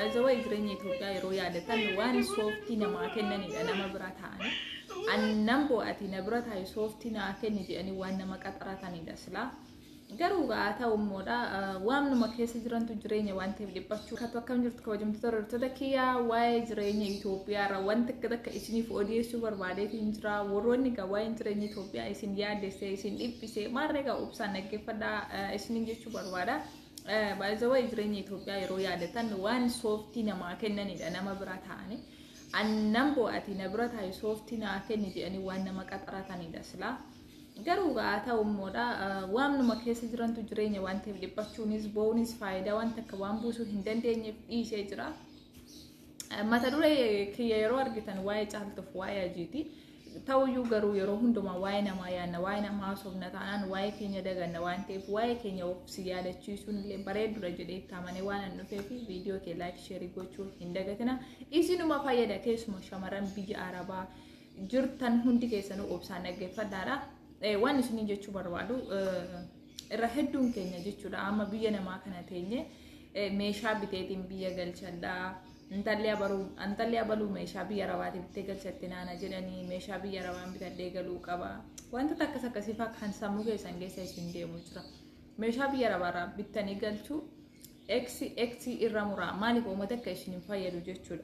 baay'ee jireenya Itoophiyaa yeroo yaadatan waan sooftii namaa kennanidha nama bira ta'anii annam bo'ati na bira taa'e sooftii naa kenni jedhanii waan nama qaxaratanidha silaa garuu gaa ta'u immoodha waan nama keessa jirantu jireenya waan ta'eef dhiphachuu akka akkam jirtu kabajamtoota hordoftoota kiyyaa waa'ee jireenya Itoophiyaa irra wanti akka isiniif odeessuu barbaadeetiin jira warroonni gaa waa'ee jireenya Itoophiyaa isin yaaddessee isin dhiphisee maarree gaa obsaan dhaggeeffadhaa isiniin jechuu barbaada. Baay'ee jireenya Itoophiyaa yeroo yaadatan waan sooftii namaa kennanidha nama bira ta'anii annam bo'ati na bira taa'e sooftii naa kenni jedhanii waan nama qaxaratanidha silaa garuu gaa ta'u immoodha waan nama keessa jirantu jireenya waan ta'eef dhiphachuunis bo'uunis faayidaa waan takka waan buusuu hin dandeenyeef dhiisee jira. Mata duree kiyya yeroo argitan waa'ee caaltuuf waa'ee ajiiti. Ta'uyyuu garuu yeroo hundumaa waa'ee namaa yaadna waa'ee namaa sobna taanaan waa'ee keenya daganna waan ta'eef waa'ee keenya ofsi yaadachiisuun illee bareedudha jedhee itti amanee waan an dhufeef viidiyoo kee laayik sheerii gochuu hin dagatina. Isinuma fayyada keessumaa shamarran biyya Arabaa jirtan hundi keessanuu obsaan dhaggeeffadhaadha. Waan isin jechuu barbaadu irra hedduun keenya jechuudha amma biyya namaa kana teenye meeshaa biteetiin biyya galchadhaa. Antallee abaluu meeshaa biyya Arabaati bitee galchatti naana jedhanii meeshaa biyya Arabaan bitadhee galuu qaba. Wantoota akkasii fa'aa kan sammuu keessan keessa isin deemu jira. Meeshaa biyya Arabaarraa bittanii galchuu X irra muraa maaliif uummata akka isin hin fayyadu jechuudha.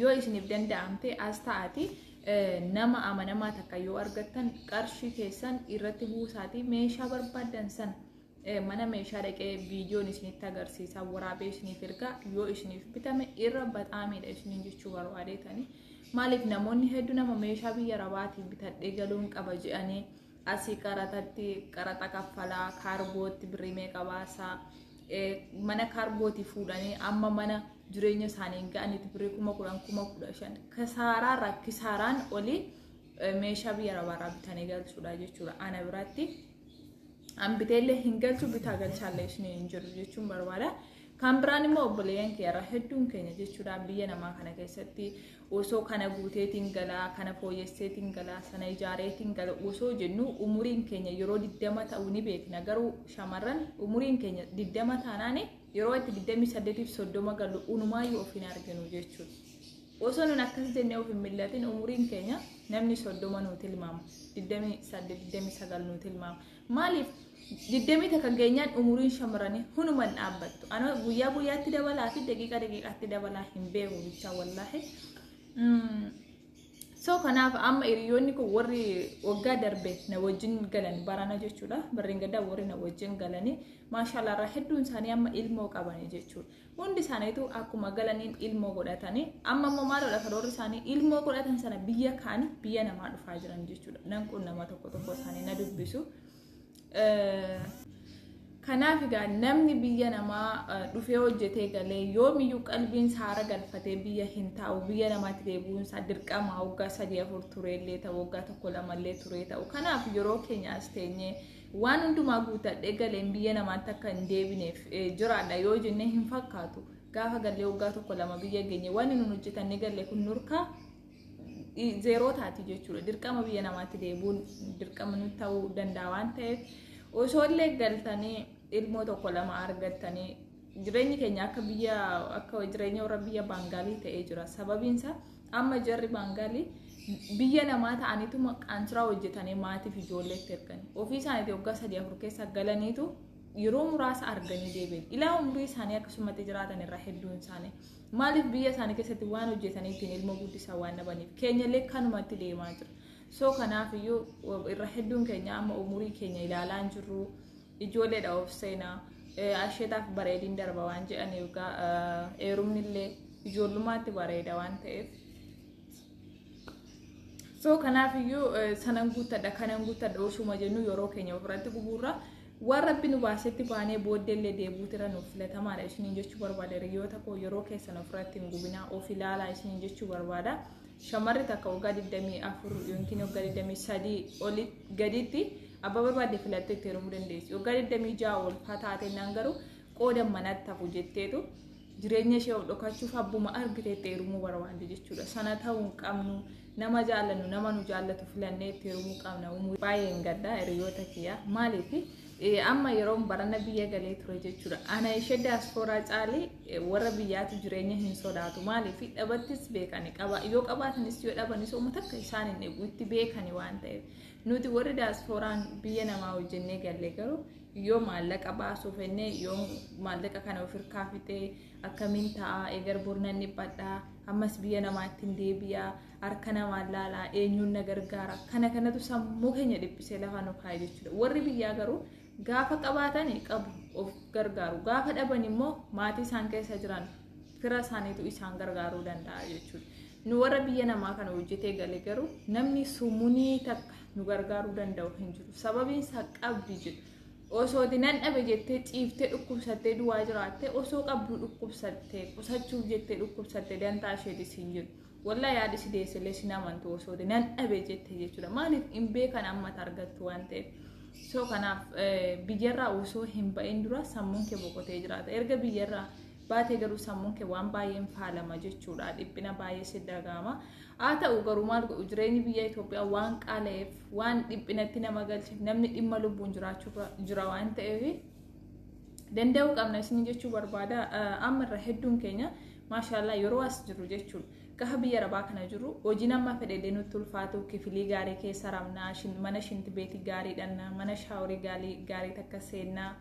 Yoo isiniif danda'amte as ta'ati nama amanamaa takka yoo argattan qarshii keessan irratti buusaatii meeshaa barbaadan san mana meeshaa dhaqee viidiyoon isinitti agarsiisa waraabee isiniif ergaa yoo isiniif bitame irra baxaamidha isiniin jechuu barbaadeetanii maaliif namoonni hedduu nama meeshaa biyya Arabaatiin bitadhee galuun qaba jedhanii asii qaraxa kaffalaa kaarbootti birrii meeqa baasaa mana kaarbootii fuudhanii amma mana jireenya isaanii ga'anitti birrii 10,000 kasaaraa rakkisaaraan olii meeshaa biyya Arabaarraa bitanii galchuudha jechuudha ana biratti. Ambiteellee hin galchu bitaa galchaallee isiniin hin jiru jechuun barbaada. Kan biraan immoo obboleeyyan keerra hedduun keenya jechuudha biyya namaa kana keessatti osoo kana guuteetiin galaa kana fooyyesseetiin galaa sana ijaareetiin gala osoo jennu umuriin keenya yeroo 20 ta'uu ni beekna garuu shamarran umuriin keenya 20 taanaani yeroo itti 28 fi 30 galu unumaayyuu of hin arginu jechuudha. Osoo nun akkas jennee of hin millatin umuriin keenya namni 30 nuu tilmaama 28 29 nuu tilmaama maaliif 20 takka geenyaan umuriin shamarranii hunuman dhaabbattu ana guyyaa guyyaatti dabalaa fi daqiiqaatti dabalaa hin beeku bicha wallahi. So kanaaf amma hiriyoonni kun warri waggaa darbe na wajjin galan barana jechuudha barreen gaddaa warri na wajjin galanii maashaallah irraa hedduun isaanii amma ilmoo qabanii jechuudha hundi isaaniitu akkuma galaniin ilmoo godhatanii amma immoo maalidha karoorri isaanii ilmoo godhatan sana biyya kaanii biyya namaa dhufaa jiran jechuudha nan kun nama tokko isaanii na dubbisu. Kanaaf egaa namni biyya namaa dhufee hojjetee galee yoomiyyuu qalbiin saara galfatee biyya hin taa'u biyya namaatti deebi'uun isaa dirqama waggaa 3-4 tureellee ta'u waggaa 1-2 turee ta'u kanaaf yeroo keenyaas teenyee waan hundumaa guutadhee galeen biyya namaatti akka hin deebineef jiraadha yoo jennee hin fakkaatu gaafa galee waggaa 1-2 biyya geenye waan nun hojjetannee galee kun nurkaa zeeroo taati jechuudha dirqama biyya namaatti deebi'uun dirqama nutti ta'uu danda'a waan ta'eef osoo illee galtanii ilmoo 1-2 argattanii jireenyi keenya akka jireenya warra biyya Baangaalii ta'ee jira sababiinsa amma jarri Baangaalii biyya namaa ta'aniituma qaansiraa hojjetanii maatiif ijoolleetti erganii ofii isaaniitii waggaa 3-4 keessa galaniitu yeroo muraasa arganii deebiin ilaa umrii isaanii akkasumatti jiraatan irraa hedduun isaanii maaliif biyya isaanii keessatti waan hojjetaniitiin ilmoo guddisaa waan dhabaniif keenyallee kanumatti deemaa jira. So kanaaf iyyuu irra hedduun keenya amma umurii keenya ilaalaa jirru ijoolleedha of seenaa asheetaaf bareedin darba waan jedhan egaa heerumnillee ijoollummaatti bareeda waan ta'eef. So kanaaf iyyuu sanan guuttadha osuma jennu yeroo keenya ofirratti gubuurra waan rabbi nu baasetti baanee booddeellee deebuutira nuuf filatamaadha isiniin jechuu barbaada hiriyoota koo yeroo keessan ofirratti hin gubinaa of ilaalaa isiniin jechuu barbaada. Shamarri takka waggaa 24 yookiin waggaa 23 oli gaditti abbaa barbaade filattee itti heerumuu dandeessi. Waggaa 26 ol taatee naan garuu qooda manatti hafu jetteetu jireenya ishee of dhokachuuf abbuma argitee itti heerumuu barbaadde jechuudha. Sana ta'uu hin qabnu nama jaallannu nama nu jaallatu filannee itti heerumuu qabna. Baay'een gaddaa hiriyoota kiyya maaliif amma yeroon barana biyya galee ture jechuudha. Ana ishee diasporaa caalee warra biyyaatu jireenya hin sodaatu. Maaliif dhabattis beekani qaba. Yoo qabaatanis yoo dhabanis uummata akka isaan hin eegu itti beekani waan ta'eef. Nuti warri diasporaan biyya namaa hojjennee galee garuu yoo maallaqa baasuuf enne yoo maallaqa kana of hirkaa fitee akkamiin ta'a eegar burnan dhibbadhaa ammas biyya namaatti hin deebi'a harka namaa laalaa eenyuun na gargaara kanatu sammuu keenya dhiphisee lafa nu kaa'e jechuudha. Warri biyyaa garuu gaafa qabaatan qabu of gargaaru gaafa dhaban immoo maatii isaan keessa jiran fira isaaniitu isaan gargaaruu danda'a jechuudha. Nu warra biyya namaa kana hojjetee galee garuu namni sumunii takka nu gargaaruu danda'u hin jiru. Sababiin isaa qabdi jedhu. Osoo dinan dhabe jettee ciiftee dhukkubsattee du'aa jiraatte osoo qabdu dhukkubsattee qusachuuf jettee dhukkubsattee dantaa isheetis hin jiru. Wallahi yaadi si deesselee si namantu osoo dinan dhabe jettee jechuudha. Maaliif hin beekan amma argattu waan ta'eef. So kanaaf biyyarraa osoo hin ba'in dura sammuun kee boqotee jiraata. Erga biyyarraa baatee garuu sammuun kee waan baay'een faalama jechuudha. Dhiphina baay'ee si dhagahama. Haa ta'u garuu maal godhu jireenyi biyya Itoophiyaa waan qaaleef waan dhiphinatti nama galcheef namni dhimma lubbuun jiraachuu jira waan ta'eef danda'uu qabna isin jechuu barbaada. Amma irra hedduun keenya maashaallah yeroo as jiru jechuudha. Gaha biyya rabaa kana jiru hojii nama fedhelee nutti ulfaatu kifilii gaarii keessa ramnaa mana shinti beetii gaarii dhannaa mana shaaworii gaarii takka seennaa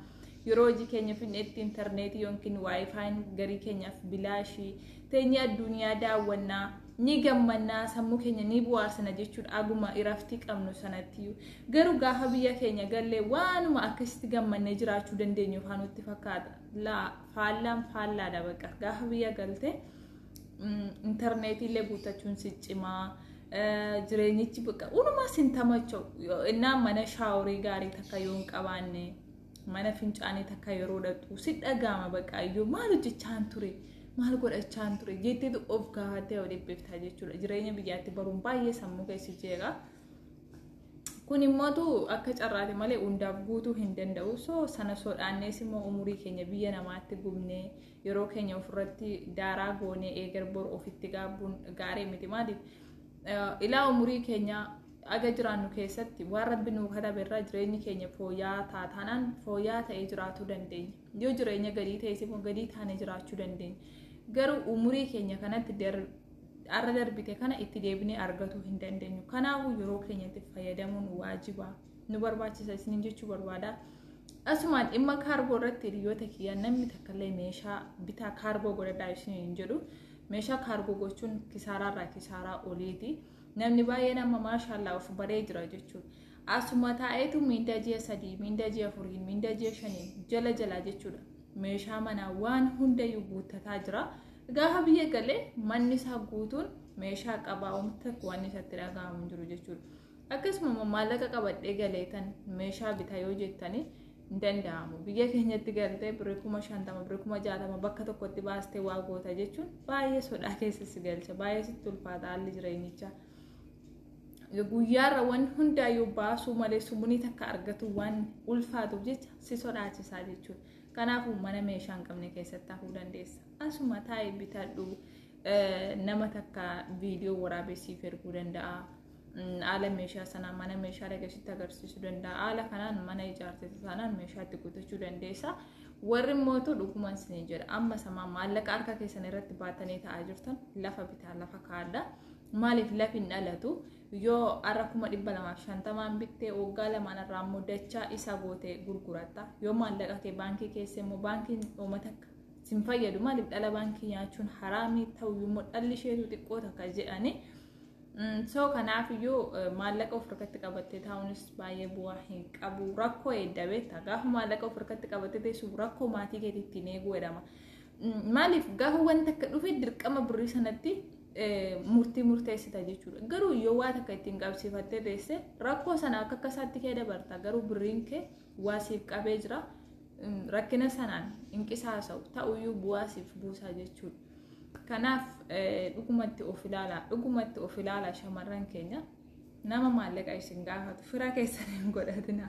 yeroo hojii keenya finneetti intarneetii yookiin waayifaayin garii keenyaaf bilaashii teenyaa addunyaa daawwannaa ni gammannaa sammuu keenya ni bu'aarsana jechuudha. Aguma iraftii qabnu sanatti garuu gaafa biyya keenya gallee waanuma akkasitti gammannee jiraachuu dandeenyu faanutti fakkaata. Faallaadha bakka gaafa biyya galte intarneetii illee guuttachuun si cimaa jireenyichi bakka unumaa sin tamacha'u innaa mana shaaworii gaarii takka yoo hin qabaanne mana fincaanii takka yeroo dhaqxu si dhagahama bakka iyyuu maal hojjechaan ture maal godhachaan ture jetteetu of gaafattee odeeffiftaa jechuudha. Jireenya biyyaatti baruun baay'ee sammuu keessi jeeqa. Kun immootu akka carraate malee hundaaf guutuu hin danda'u. So sana sodaannees immoo umurii keenya biyya namaatti gubnee yeroo keenya ofirratti daaraa goonee eegar bor ofitti gaabuun gaarii miti. Maaliif ilaa umurii keenya aga jiraannu keessatti waan rabbi nuu katabe irraa jireenyi keenya fooyya'aa taataanaan fooyya'aa ta'ee jiraachuu dandeenya. Yoo jireenya gadii ta'es immoo gadii taanee jiraachuu dandeenya. Garuu umurii keenya kanatti arra darbite kana itti deebinee argachuu hin dandeenyu. Kanaafuu yeroo keenyatti fayyadamuun waajiba nu barbaachisa isin jechuu barbaada. Asumaan dhimma kaargoo irratti hiriyoota kiyya namni takkallee meeshaa bitaa kaargoo godhadhaa isin hin jedhu. Meeshaa kaargoo gochuun kisaaraarraa kisaaraa oliiti. Namni baay'een amma maashaallah of baree jira jechuudha. Asuma taa'eetu miindaa ji'a 3, miindaa ji'a 4, miindaa ji'a 5 jala jechuudha. Meeshaa manaa waan hundayyuu guuttataa jira. Gaafa biyya galee manni isaa guutuun meeshaa qabaa wanta waan isatti dhagahamu jiru jechuudha. Akkasuma maallaqa qabadhee galeetan meeshaa bitaa yoo jettanii hin danda'amu. Biyya keenyatti galtee birrii 50,000 birrii 60,000 bakka tokkotti baastee waa goota jechuun baay'ee sodaa keessa si galcha. Baay'ee sitti ulfaata haalli jireenyichaa. Guyyaarra waan hundaayyuu baasuu malee sumunii takka argatu waan ulfaatuuf jecha si sodaachisaa jechuudha. Kanaafuu mana meeshaa hin qabne keessatti hafuu dandeessa. Asuma taa'ee bitadhu nama takka viidiyoo waraabessiif erguu danda'a. Haala meeshaa sanaa mana meeshaa dhaggeessitti agarsiisuu danda'a. Haala kanaan mana ijaartota sanaan meeshaatti guuttachuu dandeessa. Warri mootuu dhugumaan isin jedha amma samaa maallaqa harka keessan irratti baatanii taa'aa jirtan lafa bitaa lafa kaadha. Maaliif lafi hin dhalatu yoo arra 250 bittee waggaa 2 irraa immoo dachaa isa gootee gurguratta. Yoo maallaqa kee baankii keessa immoo baankiin uummata sin fayyadu. Maaliif dhala baankii nyaachuun haraamii ta'u immoo dhalli isheetu xiqqoo takka jedhani. So kanaaf iyyuu maallaqa of harkatti qabattee taa'uunis baay'ee bu'aa hin qabu. Rakkoo eeddabeetta gaafa maallaqa of harkatti qabattee teessuuf rakkoo maatii keetiitiin eeguu jedhama. Maaliif gaafa wanta akka dhufe dirqama birrii sanatti murteessita jechuudha. Garuu yoo waa takka ittiin qabsiifattee teesse rakkoo sana akka akkasaatti kee dabarta. Garuu birriin kee waa siif qabee jira. Rakkina sanaan inqisaasa'u ta'uyyuu bu'aa siif buusaa jechuudha. Kanaaf dhugumatti of ilaala shamarran keenya nama maallaqa isin gaafatu fira keessan hin godhatina.